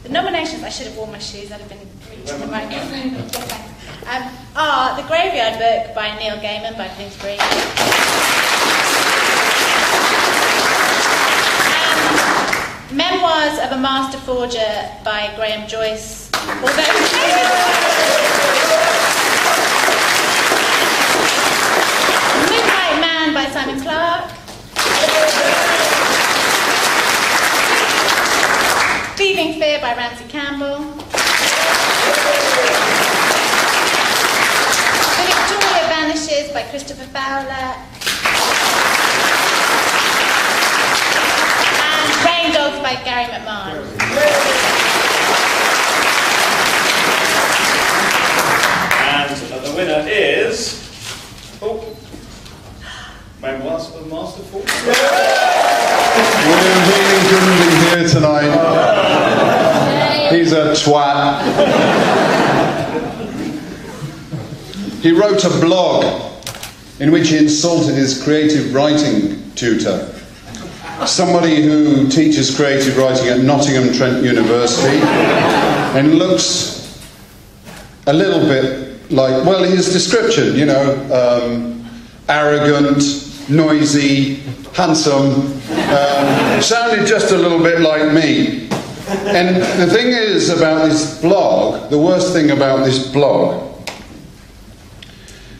The nominations, I should have worn my shoes, I'd have been reaching the microphone. Are The Graveyard Book by Neil Gaiman by Bloomsbury. Memoirs of a Master Forger by Graham Joyce. Midnight Man by Simon Clarke. Thieving Fear by Ramsey Campbell. The Victoria Vanishes by Christopher Fowler. And Rain Dogs by Gary McMahon. And the winner is... Memoirs of a Master Forger. William Heaney couldn't be here tonight. He's a twat. He wrote a blog in which he insulted his creative writing tutor, somebody who teaches creative writing at Nottingham Trent University, and looks a little bit like, well, his description, you know, arrogant, noisy, handsome, sounded just a little bit like me. And the thing is about this blog, the worst thing about this blog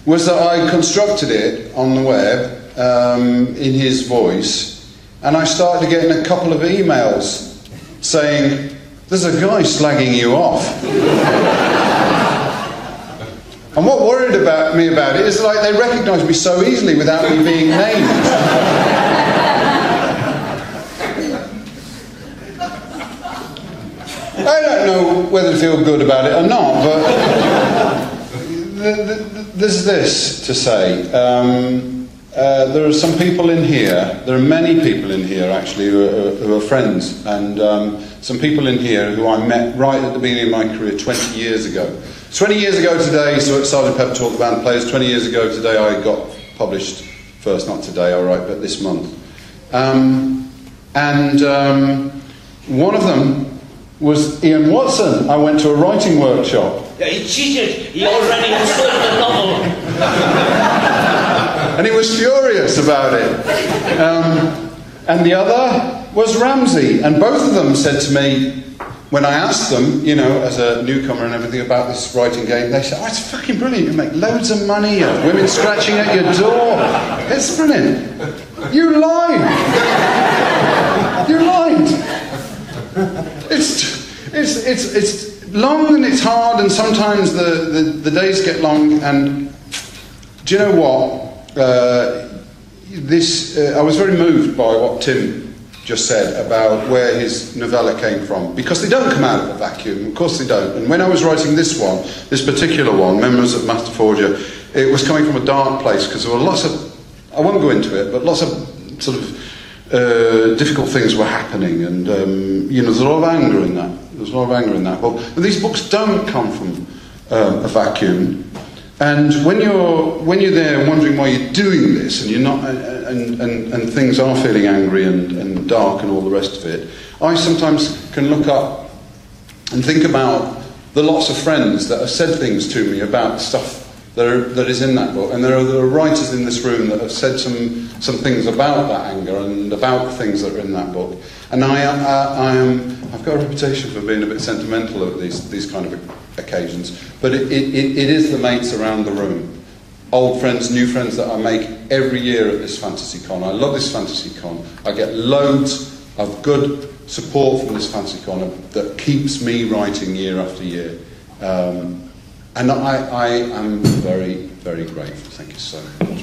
was that I constructed it on the web in his voice, and I started getting a couple of emails saying, there's a guy slagging you off. And what worried me about it is like they recognise me so easily without me being named. I don't know whether to feel good about it or not, but there's this to say. There are some people in here, there are many people in here actually who are friends, and some people in here who I met right at the beginning of my career 20 years ago. 20 years ago today, so at Sergeant Pepper Talk the Band Players, 20 years ago today I got published first, not today, alright, but this month. One of them was Ian Watson. I went to a writing workshop. Yeah, he cheated, he already had sold the novel. And he was furious about it. And the other was Ramsey, and both of them said to me, when I asked them, you know, as a newcomer and everything about this writing game, they said, oh, it's fucking brilliant, you make loads of money, you have women scratching at your door, it's brilliant. You lied! You lied! It's long and it's hard, and sometimes the days get long, and do you know what? I was very moved by what Tim just said about where his novella came from, because they don't come out of a vacuum, of course they don't. And when I was writing this one, this particular one, Memoirs of Master Forger, it was coming from a dark place, because there were lots of, I won't go into it, but lots of sort of difficult things were happening, and you know, there's a lot of anger in that. There's a lot of anger in that. But these books don't come from a vacuum. And when you're there wondering why you're doing this, and you're not, and things are feeling angry and dark and all the rest of it, I sometimes can look up and think about the lots of friends that have said things to me about stuff that is in that book, and there are writers in this room that have said some things about that anger and about the things that are in that book. And I've got a reputation for being a bit sentimental at these kind of occasions, but it is the mates around the room, old friends, new friends that I make every year at this FantasyCon. I love this FantasyCon. I get loads of good support from this FantasyCon that keeps me writing year after year. And I am very, very grateful. Thank you so much.